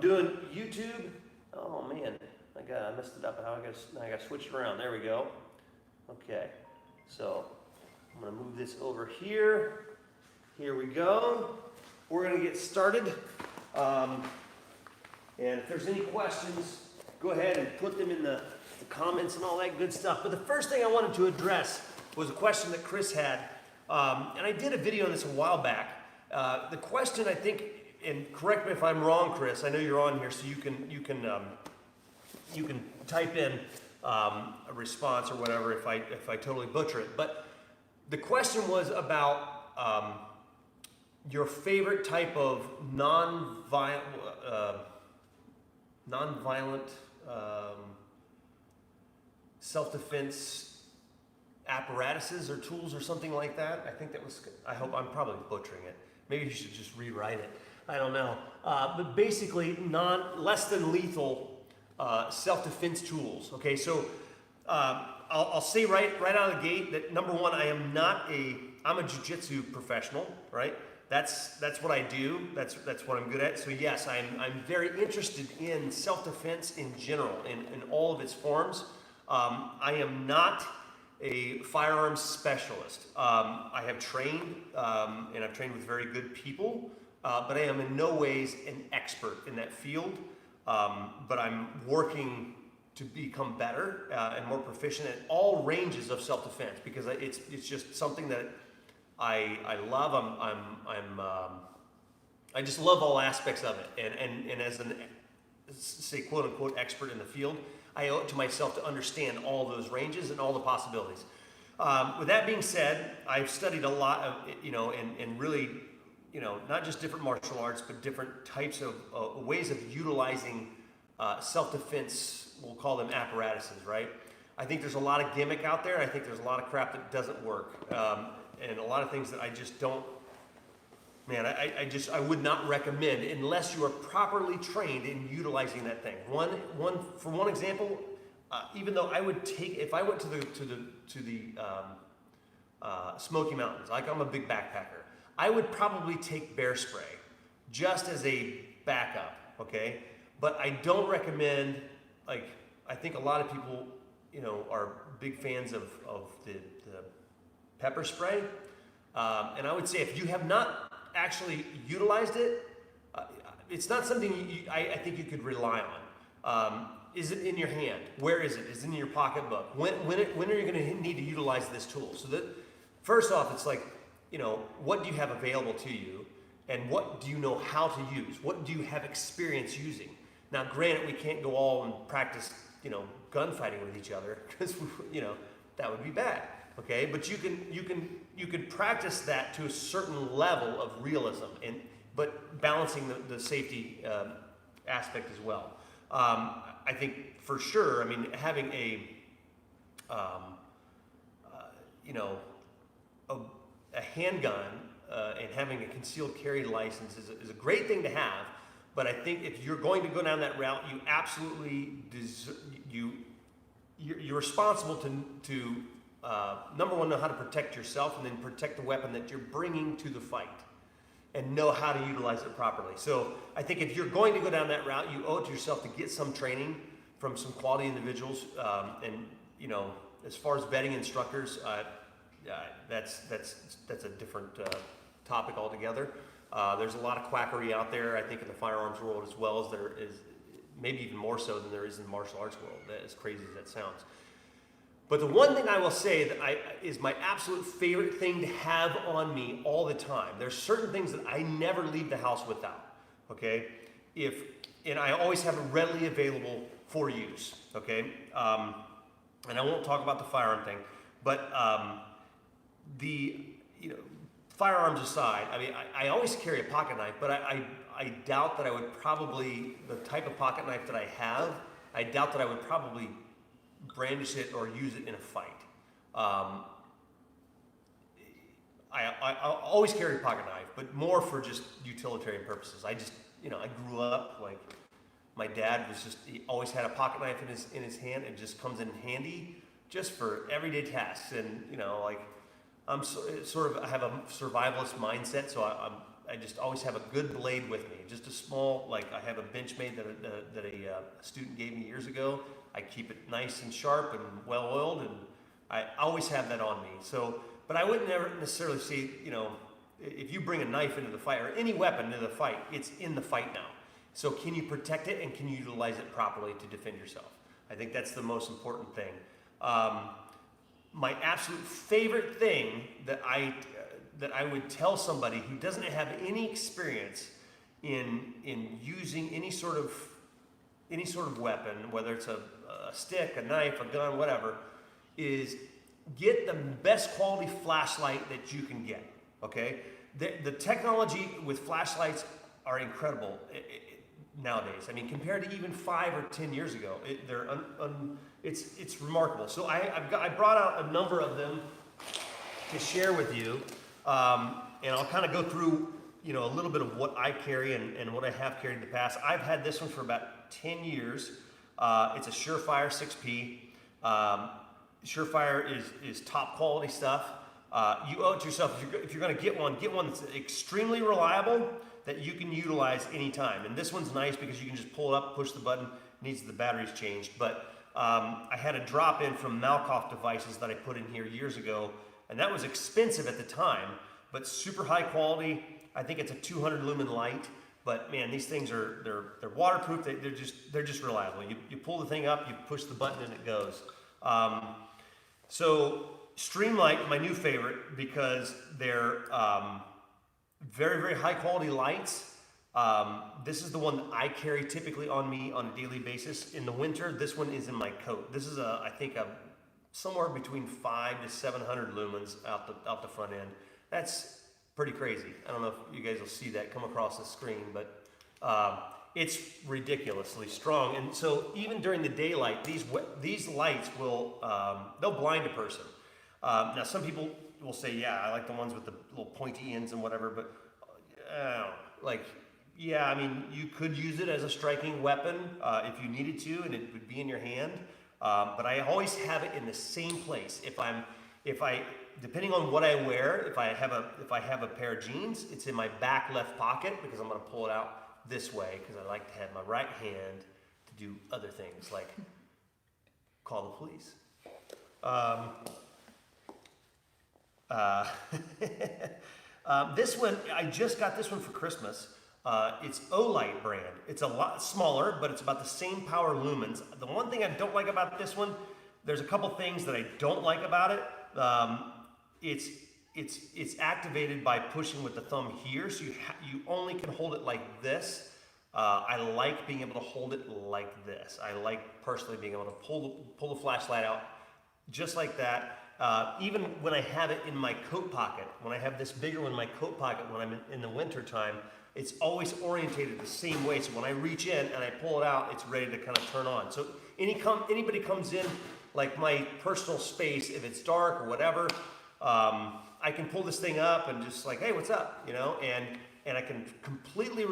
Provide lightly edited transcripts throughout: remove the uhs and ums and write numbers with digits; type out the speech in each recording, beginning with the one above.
Doing YouTube. Oh man, I messed it up. I got to switch it around. There we go. Okay, so I'm gonna move this over here. Here we go. We're gonna get started. And if there's any questions, go ahead and put them in the comments and all that good stuff. But the first thing I wanted to address was a question that Chris had, and I did a video on this a while back. The question, I think, and correct me if I'm wrong, Chris. I know you're on here, so you can type in a response or whatever if I totally butcher it. But the question was about your favorite type of non-violent self-defense apparatuses or tools or something like that. I think that was. I hope I'm probably butchering it. Maybe you should just rewrite it. I don't know. But basically, less than lethal self-defense tools. Okay, so I'll say right out of the gate that number one, I'm a Jiu-Jitsu professional, right? That's what I do. That's what I'm good at. So yes, I'm very interested in self-defense in general, in all of its forms. I am not a firearms specialist. I have trained, and I've trained with very good people, but I am in no ways an expert in that field. But I'm working to become better and more proficient at all ranges of self-defense because it's just something that I love. I just love all aspects of it, and as an say quote unquote expert in the field, I owe it to myself to understand all those ranges and all the possibilities. With that being said, I've studied a lot of and really not just different martial arts, but different types of ways of utilizing self-defense. We'll call them apparatuses, right? I think there's a lot of gimmick out there. I think there's a lot of crap that doesn't work. And a lot of things that I just don't, man, I would not recommend unless you are properly trained in utilizing that thing. For one example, even though I would take, if I went to the Smoky Mountains, like I'm a big backpacker, I would probably take bear spray just as a backup, okay? But I don't recommend, like, I think a lot of people, are big fans of the pepper spray. And I would say if you have not actually utilized it, it's not something I think you could rely on. Is it in your hand? Where is it? Is it in your pocketbook? When are you going to need to utilize this tool? So that first off, it's like, what do you have available to you, and what do you know how to use? What do you have experience using? Now, granted, we can't go all and practice, gunfighting with each other because that would be bad. Okay, but you can practice that to a certain level of realism, but balancing the safety aspect as well. I think for sure. I mean, having a handgun and having a concealed carry license is a great thing to have. But I think if you're going to go down that route, you absolutely you're responsible to number one, know how to protect yourself, and then protect the weapon that you're bringing to the fight, and know how to utilize it properly. So I think if you're going to go down that route, you owe it to yourself to get some training from some quality individuals. And as far as vetting instructors, that's a different topic altogether. There's a lot of quackery out there, I think, in the firearms world as well as there is, maybe even more so than there is in the martial arts world, as crazy as that sounds. But the one thing I will say that is my absolute favorite thing to have on me all the time. There's certain things that I never leave the house without, okay? And I always have it readily available for use, okay? And I won't talk about the firearm thing, but firearms aside, I mean, I always carry a pocket knife, but I doubt that I would probably, the type of pocket knife that I have, I doubt that I would probably brandish it or use it in a fight. I always carry a pocket knife, but more for just utilitarian purposes. I grew up, like, my dad he always had a pocket knife in his hand, and just comes in handy just for everyday tasks. And, I have a survivalist mindset, so I just always have a good blade with me. Just a small, like I have a Benchmade that a student gave me years ago. I keep it nice and sharp and well oiled, and I always have that on me. So, but I wouldn't never necessarily say, if you bring a knife into the fight or any weapon into the fight, it's in the fight now. So can you protect it and can you utilize it properly to defend yourself? I think that's the most important thing. My absolute favorite thing that I would tell somebody who doesn't have any experience in using any sort of weapon, whether it's a stick, a knife, a gun, whatever, is get the best quality flashlight that you can get. Okay, the technology with flashlights are incredible nowadays. I mean, compared to even 5 or 10 years ago, it's remarkable. So I brought out a number of them to share with you, and I'll kind of go through a little bit of what I carry and what I have carried in the past. I've had this one for about 10 years. It's a Surefire 6P. Surefire is top quality stuff. You owe it to yourself. If you're going to get one that's extremely reliable that you can utilize anytime. And this one's nice because you can just pull it up, push the button, needs the batteries changed. But I had a drop in from Malkoff devices that I put in here years ago, and that was expensive at the time, but super high quality. I think it's a 200 lumen light, but man, these things they're waterproof. They're just reliable. You pull the thing up, you push the button, and it goes. So Streamlight, my new favorite, because they're very, very high quality lights. This is the one that I carry typically on me on a daily basis. In the winter, this one is in my coat. This is I think somewhere between 500 to 700 lumens out the front end. That's pretty crazy. I don't know if you guys will see that come across the screen, but it's ridiculously strong. And so even during the daylight, these lights they'll blind a person. Now some people will say, yeah, I like the ones with the little pointy ends and whatever, but yeah, I mean, you could use it as a striking weapon if you needed to, and it would be in your hand. But I always have it in the same place. Depending on what I wear, if I have a pair of jeans, it's in my back left pocket because I'm going to pull it out this way because I like to have my right hand to do other things like call the police. This one, I just got this one for Christmas. It's Olight brand. It's a lot smaller, but it's about the same power lumens. The one thing I don't like about this one, there's a couple things that I don't like about it. It's activated by pushing with the thumb here, so you only can hold it like this. I like being able to hold it like this. I like personally being able to pull the flashlight out just like that. Even when I have it in my coat pocket, when I have this bigger one in my coat pocket when I'm in the winter time, it's always orientated the same way. So when I reach in and I pull it out, it's ready to kind of turn on. So anybody comes in, like my personal space, if it's dark or whatever, I can pull this thing up and just like, hey, what's up? And I can completely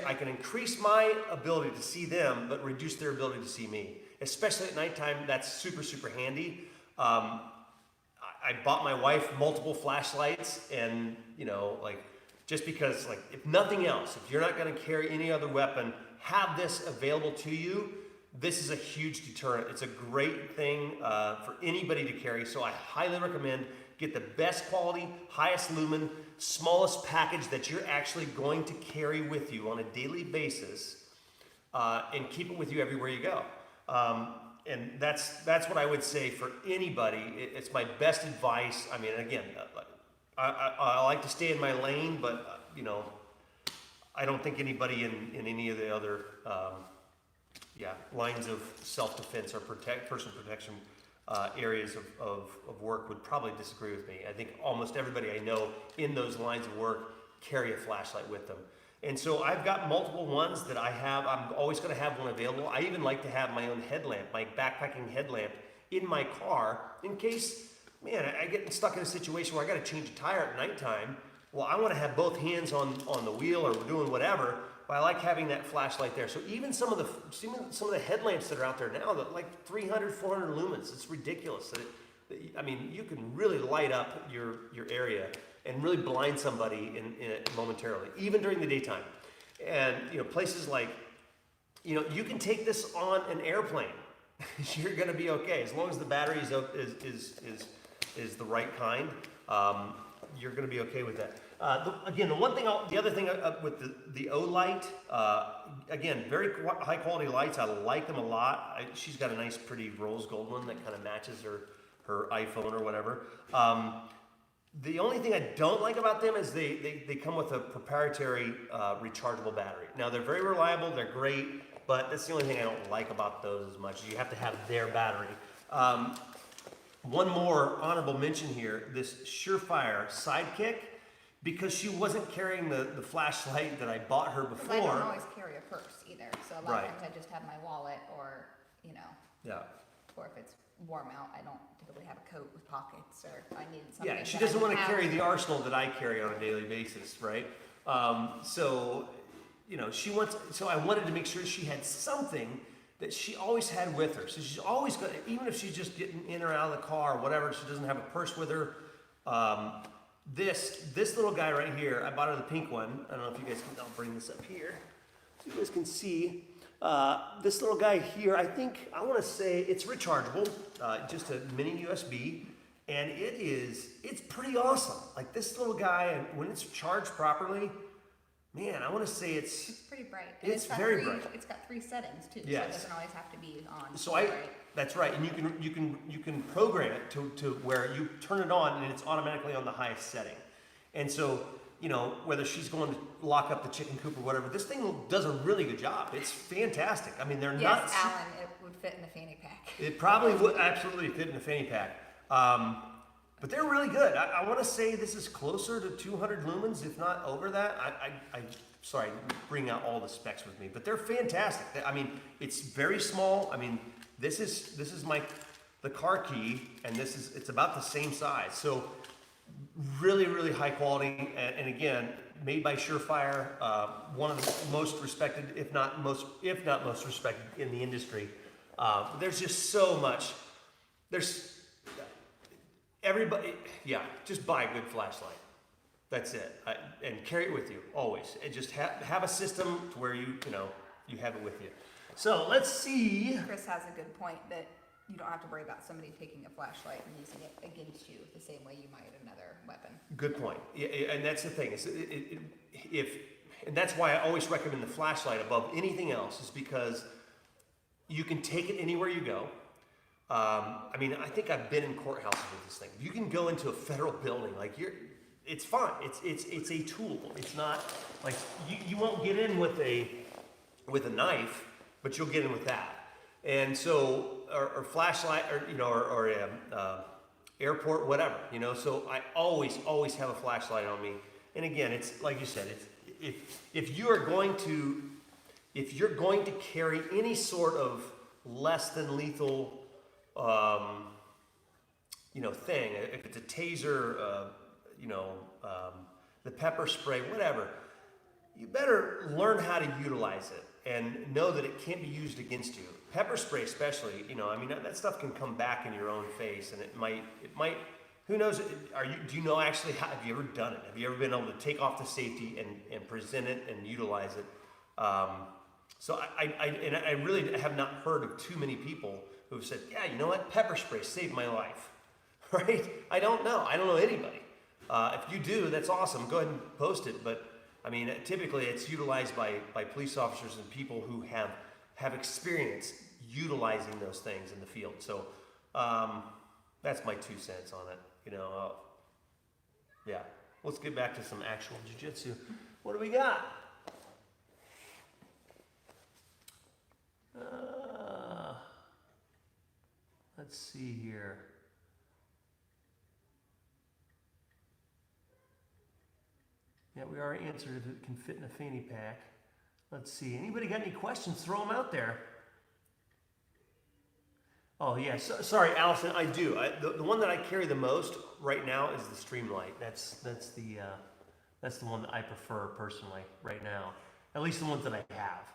I can increase my ability to see them, but reduce their ability to see me. Especially at nighttime, that's super, super handy. I bought my wife multiple flashlights, and just because, if nothing else, if you're not going to carry any other weapon, have this available to you. This is a huge deterrent. It's a great thing for anybody to carry, so I highly recommend get the best quality, highest lumen, smallest package that you're actually going to carry with you on a daily basis, and keep it with you everywhere you go. And that's what I would say for anybody. It's my best advice. I mean, again, I like to stay in my lane, but I don't think anybody in any of the other lines of self-defense or personal protection areas of work would probably disagree with me. I think almost everybody I know in those lines of work carry a flashlight with them. And so I've got multiple ones that I have. I'm always going to have one available. I even like to have my own headlamp, my backpacking headlamp in my car in case, man, I get stuck in a situation where I got to change a tire at nighttime. Well, I want to have both hands on the wheel or doing whatever, but I like having that flashlight there. So even some of the headlamps that are out there now, that like 300, 400 lumens, it's ridiculous. You can really light up your area. and really blind somebody momentarily, even during the daytime. And places like, you can take this on an airplane. You're going to be okay as long as the battery is the right kind. You're going to be okay with that. The other thing with the O-Light, again, very high quality lights. I like them a lot. She's got a nice, pretty rose gold one that kind of matches her iPhone or whatever. The only thing I don't like about them is they come with a proprietary rechargeable battery. Now, they're very reliable, they're great, but that's the only thing I don't like about those as much. You have to have their battery. One more honorable mention here, this Surefire Sidekick, because she wasn't carrying the flashlight that I bought her before. I don't always carry a purse either, so a lot of times I just have my wallet or, Yeah. Or if it's warm out, I don't typically have a coat with pockets, or if I need something. Yeah, she doesn't want to carry the arsenal that I carry on a daily basis, right? So I wanted to make sure she had something that she always had with her. So she's always got, even if she's just getting in or out of the car or whatever, she doesn't have a purse with her. This little guy right here, I bought her the pink one. I don't know if you guys can, I'll bring this up here so you guys can see. This little guy here, I want to say it's rechargeable, just a mini USB, and it's pretty awesome. Like this little guy, when it's charged properly, man, I want to say it's pretty bright. And it's very bright. It's got 3 settings too, yes. So it doesn't always have to be on. So that's right, and you can program it to where you turn it on and it's automatically on the highest setting, and so. Whether she's going to lock up the chicken coop or whatever, this thing does a really good job. It's fantastic. I mean, they're nuts. Yes, Alan, it would fit in a fanny pack. It probably would absolutely fit in a fanny pack. But they're really good. I want to say this is closer to 200 lumens, if not over that. Sorry, bring out all the specs with me, but they're fantastic. I mean, it's very small. I mean, this is the car key, and it's about the same size. So. Really, really high quality, and again, made by Surefire, one of the most respected, if not most respected in the industry. There's just so much. There's everybody. Yeah, just buy a good flashlight. That's it, and carry it with you always. And just have a system to where you have it with you. So let's see. Chris has a good point that. You don't have to worry about somebody taking a flashlight and using it against you the same way you might another weapon. Good point. Yeah, and that's the thing. And that's why I always recommend the flashlight above anything else, is because you can take it anywhere you go. I mean, I think I've been in courthouses with this thing. You can go into a federal building, it's fine. It's a tool. It's not like you won't get in with a knife, but you'll get in with that. And so, or flashlight, or airport, whatever, So I always have a flashlight on me. And again, it's like you said, if you're going to carry any sort of less than lethal, thing, if it's a taser, the pepper spray, whatever, you better learn how to utilize it and know that it can't be used against you. Pepper spray especially, that stuff can come back in your own face, and it might, who knows, do you know actually, have you ever done it? Have you ever been able to take off the safety and present it and utilize it? So I really have not heard of too many people who have said, yeah, you know what, pepper spray saved my life, right? I don't know anybody. If you do, that's awesome, go ahead and post it, but I mean, typically it's utilized by police officers and people who have experience utilizing those things in the field. So that's my 2 cents on it. Yeah. Let's get back to some actual jiu-jitsu. What do we got? Let's see here. Yeah, we already answered if it can fit in a fanny pack. Let's see. Anybody got any questions? Throw them out there. Oh, yeah. Sorry, Allison. I do. The one that I carry the most right now is the Streamlight. That's the one that I prefer personally right now. At least the ones that I have.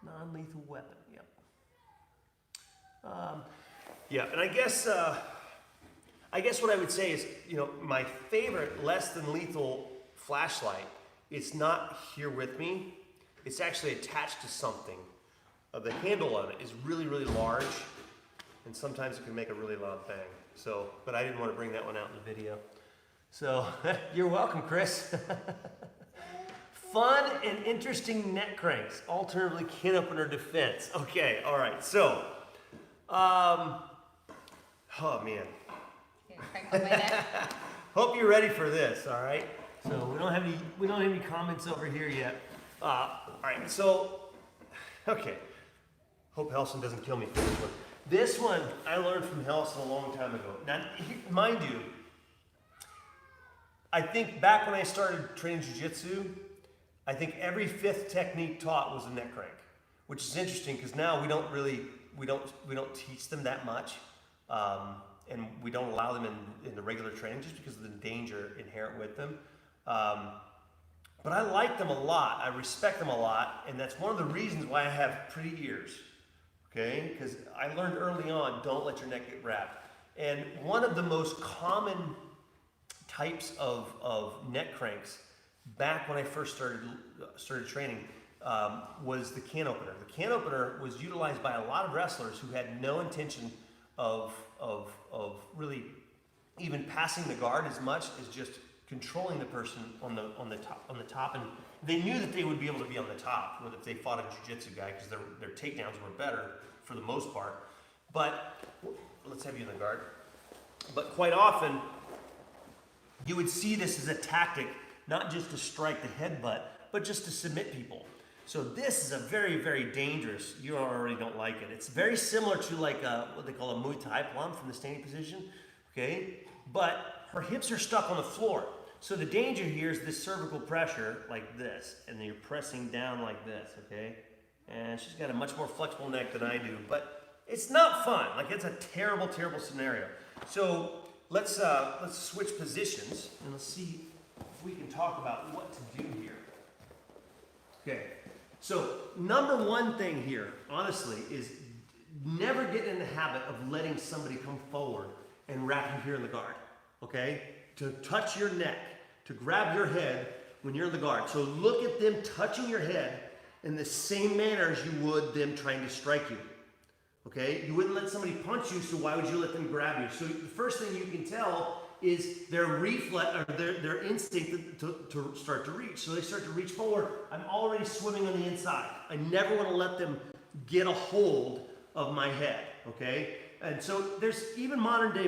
Non-lethal weapon. Yep. Yeah, and I guess what I would say is, my favorite less than lethal flashlight, it's not here with me. It's actually attached to something. The handle on it is really, really large, and sometimes it can make a really loud bang. So, but I didn't want to bring that one out in the video. So, you're welcome, Chris. Fun and interesting neck cranks, alternatively can opener defense. Okay, all right. So, oh man. Crank on my neck. Hope you're ready for this. All right. So we don't have any comments over here yet. All right. So, okay. Hope Helson doesn't kill me for this one. This one I learned from Helson a long time ago. Now, mind you, I think back when I started training jiu-jitsu, I think every fifth technique taught was a neck crank, which is interesting because now we don't teach them that much, and we don't allow them in the regular training just because of the danger inherent with them. But I like them a lot. I respect them a lot, and that's one of the reasons why I have pretty ears. Okay, because I learned early on, don't let your neck get wrapped. And one of the most common types of neck cranks back when I first started training was the can opener. The can opener was utilized by a lot of wrestlers who had no intention of really even passing the guard as much as just controlling the person on the top, and they knew that they would be able to be on the top if they fought a jiu-jitsu guy because their takedowns were better for the most part. But let's have you in the guard. But quite often, you would see this as a tactic, not just to strike the headbutt, but just to submit people. So this is a very, very dangerous. You already don't like it. It's very similar to like what they call a Muay Thai plum from the standing position. Okay, but her hips are stuck on the floor. So the danger here is this cervical pressure like this, and then you're pressing down like this, okay? And she's got a much more flexible neck than I do, but it's not fun. Like, it's a terrible, terrible scenario. So let's switch positions, and let's see if we can talk about what to do here. Okay, so number one thing here, honestly, is never get in the habit of letting somebody come forward and wrap you here in the guard, okay? To touch your neck, to grab your head when you're in the guard. So look at them touching your head in the same manner as you would them trying to strike you. Okay? You wouldn't let somebody punch you, so why would you let them grab you? So the first thing you can tell is their reflex or their instinct to start to reach. So they start to reach forward. I'm already swimming on the inside. I never want to let them get a hold of my head. Okay? And so there's even modern day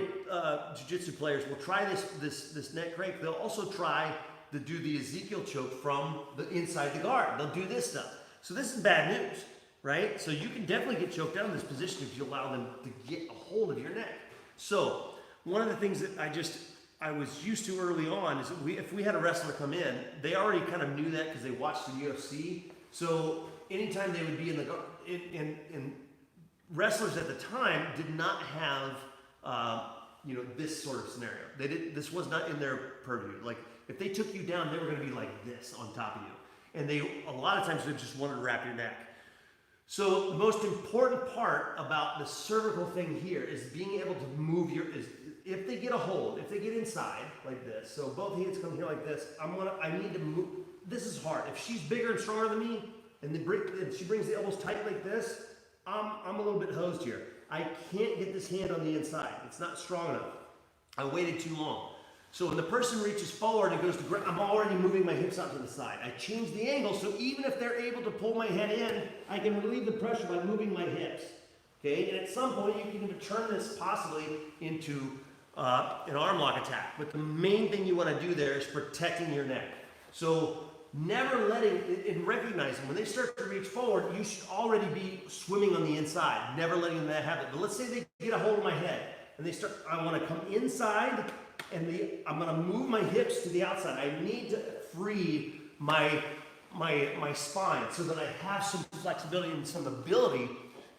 jiu-jitsu players will try this neck crank. They'll also try to do the Ezekiel choke from the inside the guard. They'll do this stuff. So this is bad news, right? So you can definitely get choked down in this position if you allow them to get a hold of your neck. So one of the things that I was used to early on is that if we had a wrestler come in, they already kind of knew that because they watched the UFC. So anytime they would be in the guard, in wrestlers at the time did not have, this sort of scenario. This was not in their purview. Like, if they took you down, they were going to be like this on top of you. And a lot of times they just wanted to wrap your neck. So the most important part about the cervical thing here is being able to move if they get a hold, if they get inside like this, so both hands come here like this, I need to move. This is hard. If she's bigger and stronger than me, and she brings the elbows tight like this, I'm a little bit hosed here. I can't get this hand on the inside. It's not strong enough. I waited too long. So when the person reaches forward and goes to grab, I'm already moving my hips out to the side. I change the angle, so even if they're able to pull my head in, I can relieve the pressure by moving my hips. Okay, and at some point you can even turn this possibly into an arm lock attack. But the main thing you want to do there is protecting your neck. So never letting, and recognizing when they start to reach forward, you should already be swimming on the inside, never letting them have it. But let's say they get a hold of my head and they start, I want to come inside and I'm going to move my hips to the outside. I need to free my spine so that I have some flexibility and some ability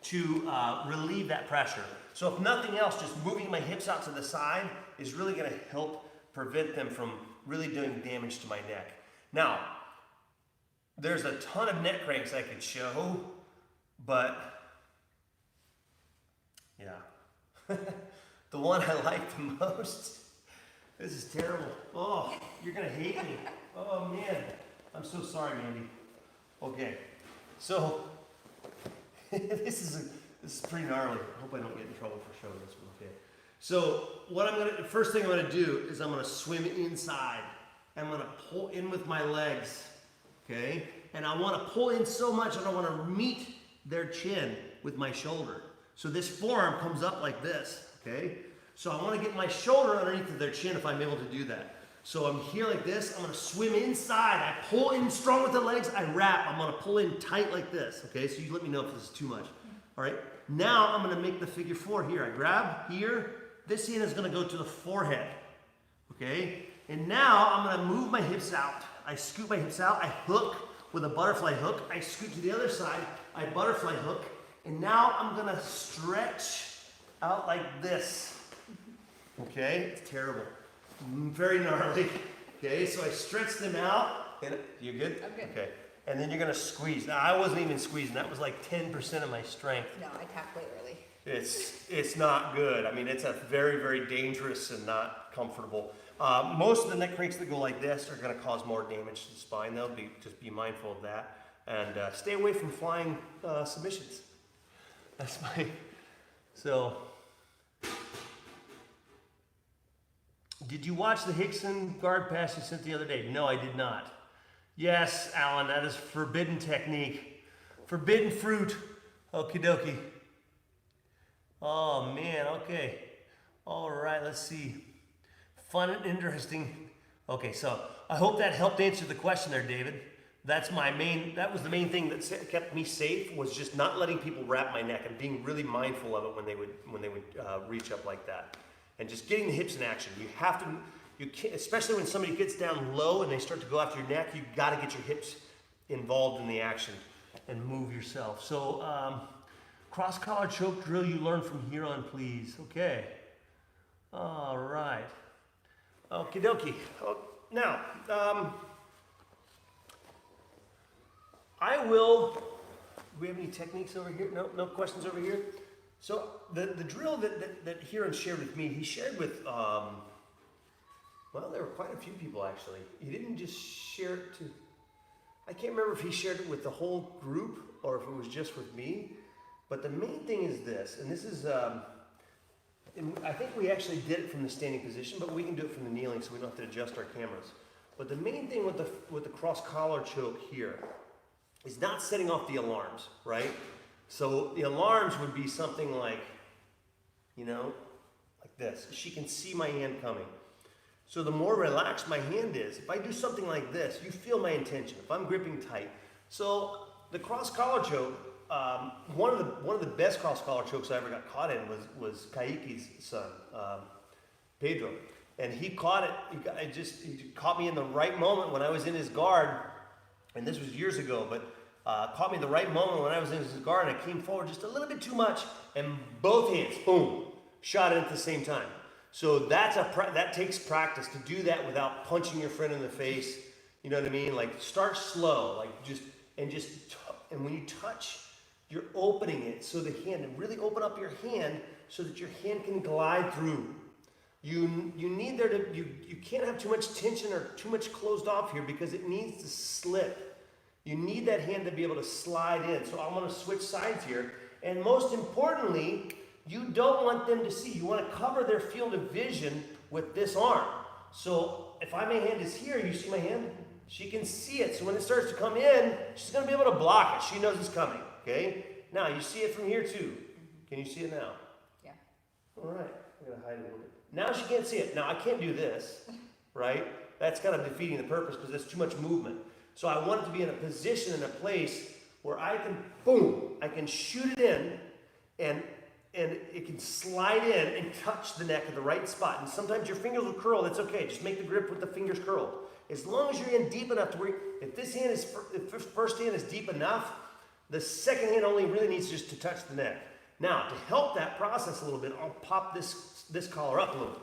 to relieve that pressure. So if nothing else, just moving my hips out to the side is really going to help prevent them from really doing damage to my neck. Now, there's a ton of neck cranks I could show, but Yeah. The one I like the most. This is terrible. Oh, you're gonna hate me. Oh man. I'm so sorry, Mandy. Okay. So this is pretty gnarly. I hope I don't get in trouble for showing this one. Okay. So the first thing I'm gonna do is I'm gonna swim inside. I'm gonna pull in with my legs. Okay? And I wanna pull in so much and I wanna meet their chin with my shoulder. So this forearm comes up like this. Okay? So I wanna get my shoulder underneath of their chin if I'm able to do that. So I'm here like this, I'm gonna swim inside, I pull in strong with the legs, I wrap, I'm gonna pull in tight like this, okay? So you let me know if this is too much, all right? Now I'm gonna make the figure 4 here. I grab here, this hand is gonna go to the forehead, okay? And now I'm gonna move my hips out. I scoot my hips out, I hook with a butterfly hook, I scoot to the other side, I butterfly hook, and now I'm gonna stretch out like this, okay? It's terrible. Very gnarly. Okay, so I stretch them out. And you good? I'm good. Okay. And then you're gonna squeeze. Now I wasn't even squeezing. That was like 10% of my strength. No, I tapped way early. It's not good. I mean, it's a very, very dangerous and not comfortable. Most of the neck cranks that go like this are gonna cause more damage to the spine. Though, just be mindful of that and stay away from flying submissions. That's my so. Did you watch the Hickson guard pass you sent the other day? No, I did not. Yes, Alan, that is forbidden technique. Forbidden fruit. Okie dokie. Oh, man, okay. All right, let's see. Fun and interesting. Okay, so I hope that helped answer the question there, David. That was the main thing that kept me safe, was just not letting people wrap my neck and being really mindful of it when they would reach up like that. And just getting the hips in action. You have to, you can't, especially when somebody gets down low and they start to go after your neck, you got to get your hips involved in the action and move yourself. So, cross collar choke drill you learn from here on, please. Okay. All right. Okie dokie. Oh, now, do we have any techniques over here? No questions over here? So the drill that Hiron shared with me, he shared with, well, there were quite a few people actually. He didn't just share it to, I can't remember if he shared it with the whole group or if it was just with me, but the main thing is this, and this is, and I think we actually did it from the standing position, but we can do it from the kneeling so we don't have to adjust our cameras. But the main thing with the cross collar choke here is not setting off the alarms, right? So the alarms would be something like, like this. She can see my hand coming. So the more relaxed my hand is, if I do something like this, you feel my intention. If I'm gripping tight. So the cross collar choke, one of the best cross collar chokes I ever got caught in was Kaiki's son, Pedro, and he caught it. He caught me in the right moment when I was in his guard, and this was years ago, but. Caught me the right moment when I was in his guard, and I came forward just a little bit too much, and both hands, boom, shot it at the same time. So that takes practice to do that without punching your friend in the face. You know what I mean? Like start slow, like and when you touch, you're opening it so the hand, and really open up your hand so that your hand can glide through. You need you can't have too much tension or too much closed off here because it needs to slip. You need that hand to be able to slide in. So I'm going to switch sides here. And most importantly, you don't want them to see. You want to cover their field of vision with this arm. So if my hand is here, you see my hand? She can see it. So when it starts to come in, she's going to be able to block it. She knows it's coming. Okay? Now, you see it from here too. Can you see it now? Yeah. All right. I'm going to hide it a little bit. Now she can't see it. Now I can't do this, right? That's kind of defeating the purpose because there's too much movement. So I want it to be in a position, in a place where I can, boom, I can shoot it in and it can slide in and touch the neck at the right spot. And sometimes your fingers will curl, that's okay. Just make the grip with the fingers curled. As long as you're in deep enough to where, if the first hand is deep enough, the second hand only really needs just to touch the neck. Now, to help that process a little bit, I'll pop this collar up a little.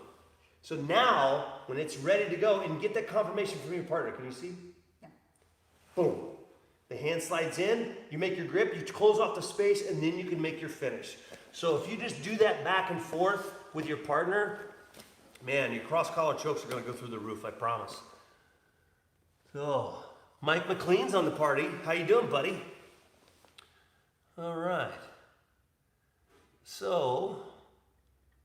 So now, when it's ready to go, and get that confirmation from your partner, can you see? Boom. The hand slides in, you make your grip, you close off the space, and then you can make your finish. So if you just do that back and forth with your partner, man, your cross collar chokes are going to go through the roof, I promise. So, Mike McLean's on the party. How you doing, buddy? All right. So,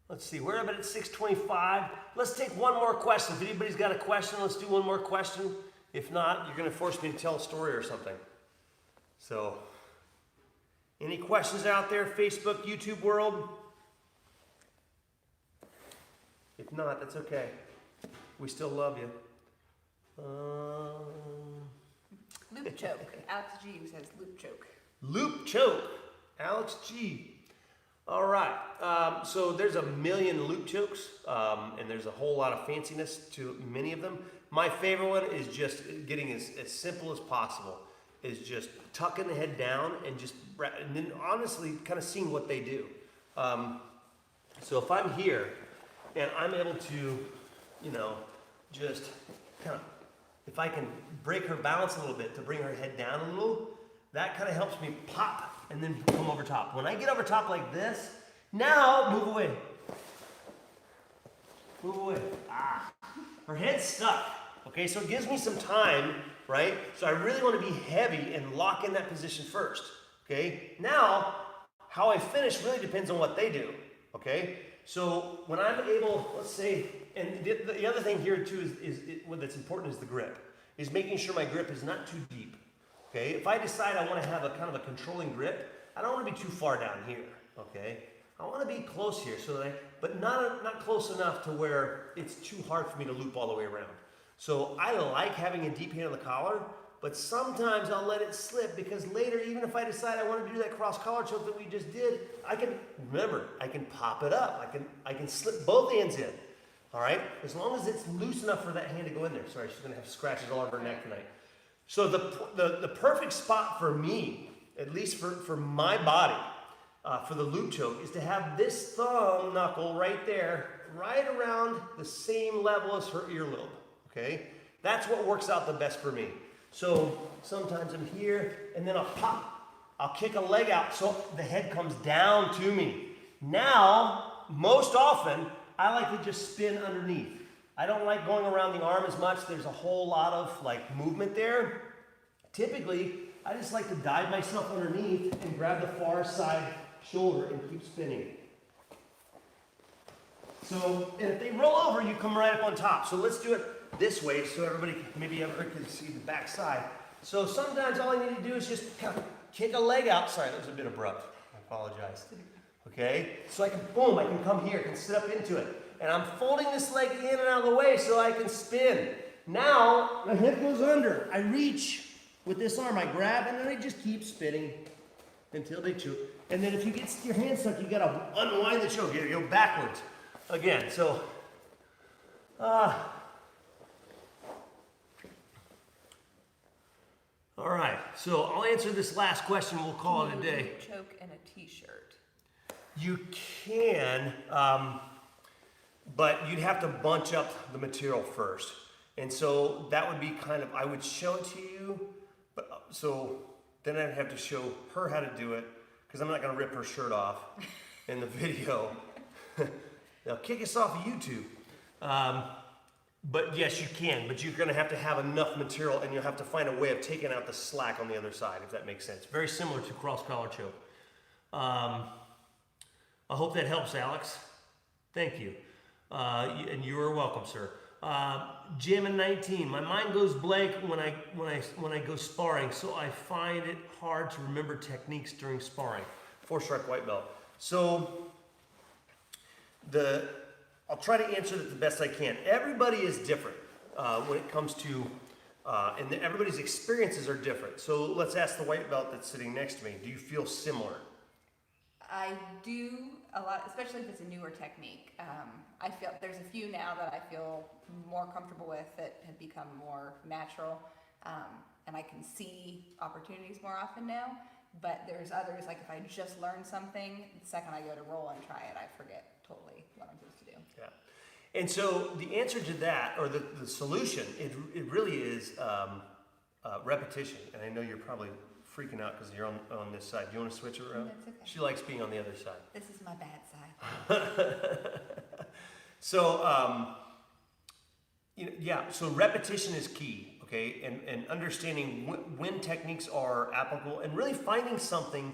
let's see. We're about at 6:25. Let's take one more question. If anybody's got a question, let's do one more question. If not, you're going to force me to tell a story or something. So, any questions out there, Facebook, YouTube world? If not, that's okay. We still love you. Loop choke. Alex G says loop choke. Loop choke. Alex G. All right. So there's a million loop chokes, and there's a whole lot of fanciness to many of them. My favorite one is just getting as simple as possible. Is just tucking the head down and then honestly kind of seeing what they do. So if I'm here and I'm able to, just kind of, if I can break her balance a little bit to bring her head down a little, that kind of helps me pop and then come over top. When I get over top like this, now move away. Move away. Her head's stuck. Okay, so it gives me some time, right? So I really want to be heavy and lock in that position first. Okay, now how I finish really depends on what they do. Okay, so when I'm able, let's say, and the other thing here too is what that's important is the grip, is making sure my grip is not too deep. Okay, if I decide I want to have a kind of a controlling grip, I don't want to be too far down here. Okay, I want to be close here, but not close enough to where it's too hard for me to loop all the way around. So I like having a deep hand on the collar, but sometimes I'll let it slip because later, even if I decide I want to do that cross collar choke that we just did, I can pop it up. I can slip both hands in. All right, as long as it's loose enough for that hand to go in there. Sorry, she's gonna have scratches all over her neck tonight. So the perfect spot for me, at least for my body, for the loop choke, is to have this thumb knuckle right there, right around the same level as her earlobe. Okay, that's what works out the best for me. So sometimes I'm here, and then I'll kick a leg out so the head comes down to me. Now, most often, I like to just spin underneath. I don't like going around the arm as much. There's a whole lot of movement there. Typically, I just like to dive myself underneath and grab the far side shoulder and keep spinning. So, and if they roll over, you come right up on top. So let's do it this way so everybody can see the back side. So sometimes all I need to do is just kind of kick a leg out. Sorry, that was a bit abrupt. I apologize. Okay, so I can come here, I can sit up into it. And I'm folding this leg in and out of the way so I can spin. Now, my hip goes under. I reach with this arm, I grab, and then I just keep spinning until they choke. And then if you get your hand stuck, you gotta unwind the choke. You gotta go backwards. Again, so, all right, so I'll answer this last question, we'll call it a day. Choke in a t-shirt. You can, but you'd have to bunch up the material first. And so that would be I would show it to you, but so then I'd have to show her how to do it, because I'm not gonna rip her shirt off in the video. They'll kick us off of YouTube. But yes, you can, but you're gonna have to have enough material, and you'll have to find a way of taking out the slack on the other side, if that makes sense. Very similar to cross collar choke. I hope that helps, Alex. Thank you. And you are welcome, sir. Jim in 19. My mind goes blank when I go sparring, so I find it hard to remember techniques during sparring. 4-stripe white belt. So I'll try to answer that the best I can. Everybody is different when it comes to, and everybody's experiences are different. So let's ask the white belt that's sitting next to me. Do you feel similar? I do a lot, especially if it's a newer technique. I feel there's a few now that I feel more comfortable with that have become more natural, and I can see opportunities more often now. But there's others, like if I just learned something, the second I go to roll and try it, I forget totally what I'm supposed to do. Yeah. And so the answer to that, or the solution, it really is repetition. And I know you're probably freaking out because you're on this side. Do you want to switch it around? That's okay. She likes being on the other side. This is my bad side. So, so repetition is key, okay? And understanding when techniques are applicable and really finding something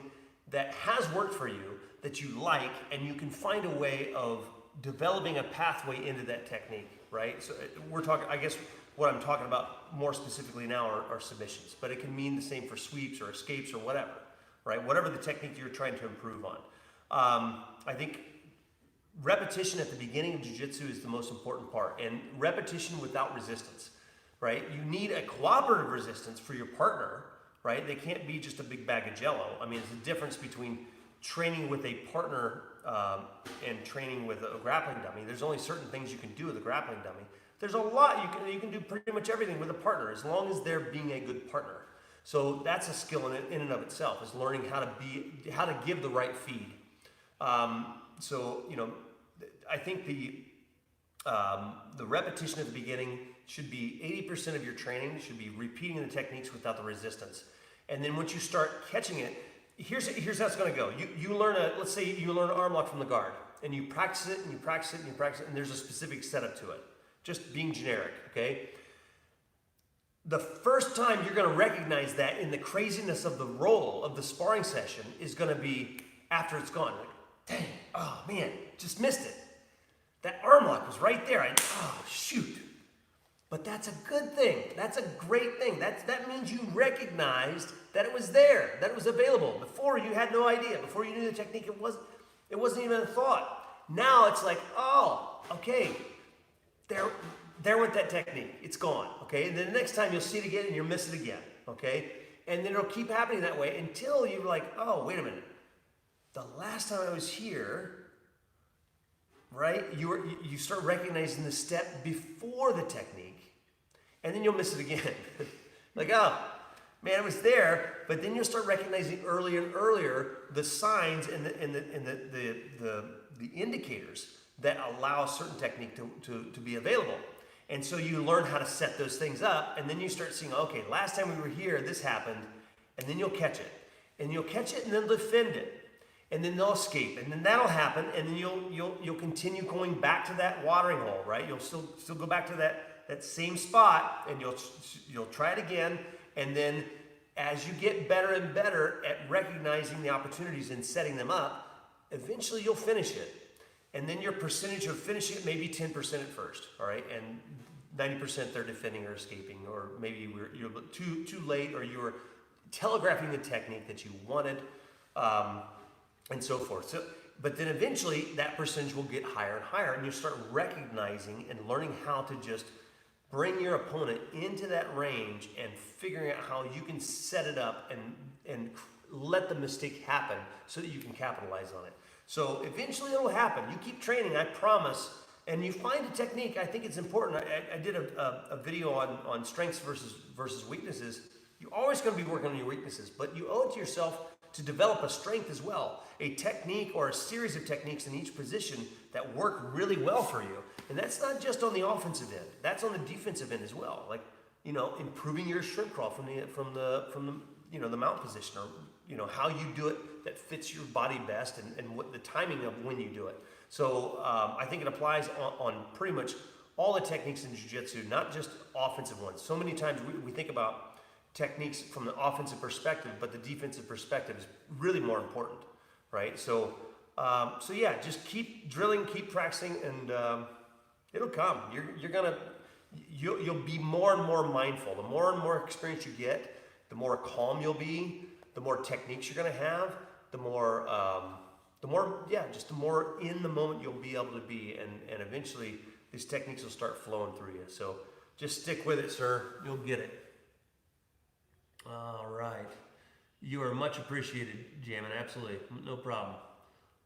that has worked for you that you like, and you can find a way of developing a pathway into that technique, right? So we're talking, I guess what I'm talking about more specifically now are submissions, but it can mean the same for sweeps or escapes or whatever, right? Whatever the technique you're trying to improve on. I think repetition at the beginning of jiu-jitsu is the most important part, and repetition without resistance, right? You need a cooperative resistance for your partner, right? They can't be just a big bag of jello. I mean, it's the difference between training with a partner and training with a grappling dummy. There's only certain things you can do with a grappling dummy. There's a lot you can do pretty much everything with a partner as long as they're being a good partner. So that's a skill in and of itself, is learning how to give the right feed. So I think the repetition at the beginning should be 80% of your training. Should be repeating the techniques without the resistance. And then once you start catching it, here's how it's going to go. You learn let's say you learn an arm lock from the guard, and you practice it and you practice it and you practice it, and there's a specific setup to it. Just being generic, okay? The first time you're going to recognize that in the craziness of the roll of the sparring session is going to be after it's gone. Like, dang, oh man, just missed it. That arm lock was right there. Oh shoot. But that's a good thing. That's a great thing. That means you recognized that it was there, that it was available. Before you had no idea. Before you knew the technique, it wasn't even a thought. Now it's like, oh, okay, there went that technique. It's gone, okay? And then the next time you'll see it again and you'll miss it again, okay? And then it'll keep happening that way until you're like, oh, wait a minute. The last time I was here, right, you start recognizing the step before the technique, and then you'll miss it again. Like, oh, man, it was there, but then you'll start recognizing earlier and earlier the signs and the indicators that allow a certain technique to be available. And so you learn how to set those things up, and then you start seeing, okay, last time we were here, this happened, and then you'll catch it. And you'll catch it and then defend it. And then they'll escape, and then that'll happen, and then you'll continue going back to that watering hole, right? You'll still go back to that same spot, and you'll try it again, and then as you get better and better at recognizing the opportunities and setting them up, eventually you'll finish it. And then your percentage of finishing it may be 10% at first, all right? And 90% they're defending or escaping, or maybe you're too late, or you were telegraphing the technique that you wanted, and so forth. So, but then eventually that percentage will get higher and higher, and you'll start recognizing and learning how to just bring your opponent into that range and figuring out how you can set it up and let the mistake happen so that you can capitalize on it. So eventually it'll happen. You keep training, I promise, and you find a technique. I think it's important. I did a video on strengths versus weaknesses. You're always going to be working on your weaknesses, but you owe it to yourself to develop a strength as well, a technique or a series of techniques in each position that work really well for you. And that's not just on the offensive end; that's on the defensive end as well. Like, improving your shrimp crawl from the mount position, or how you do it that fits your body best, and what the timing of when you do it. So I think it applies on pretty much all the techniques in jiu-jitsu, not just offensive ones. So many times we think about techniques from the offensive perspective, but the defensive perspective is really more important, right? So yeah, just keep drilling, keep practicing, and it'll come. You'll be more and more mindful. The more and more experience you get, the more calm you'll be, the more techniques you're going to have, the more in the moment you'll be able to be, and eventually these techniques will start flowing through you. So just stick with it, sir. You'll get it. All right. You are much appreciated, Jammin. Absolutely. No problem.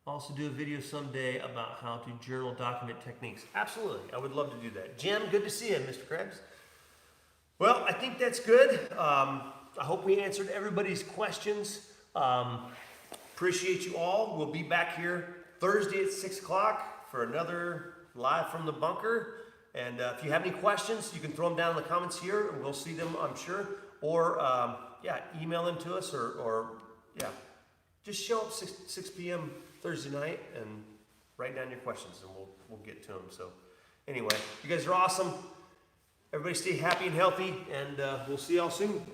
Also do a video someday about how to journal document techniques. Absolutely. I would love to do that. Jim, good to see you, Mr. Krebs. Well, I think that's good. I hope we answered everybody's questions. Appreciate you all. We'll be back here Thursday at 6 o'clock for another Live from the Bunker. And if you have any questions, you can throw them down in the comments here, and we'll see them, I'm sure. Or, email them to us, or just show up 6 p.m. Thursday night and write down your questions, and we'll get to them. So anyway, you guys are awesome. Everybody stay happy and healthy, and we'll see y'all soon.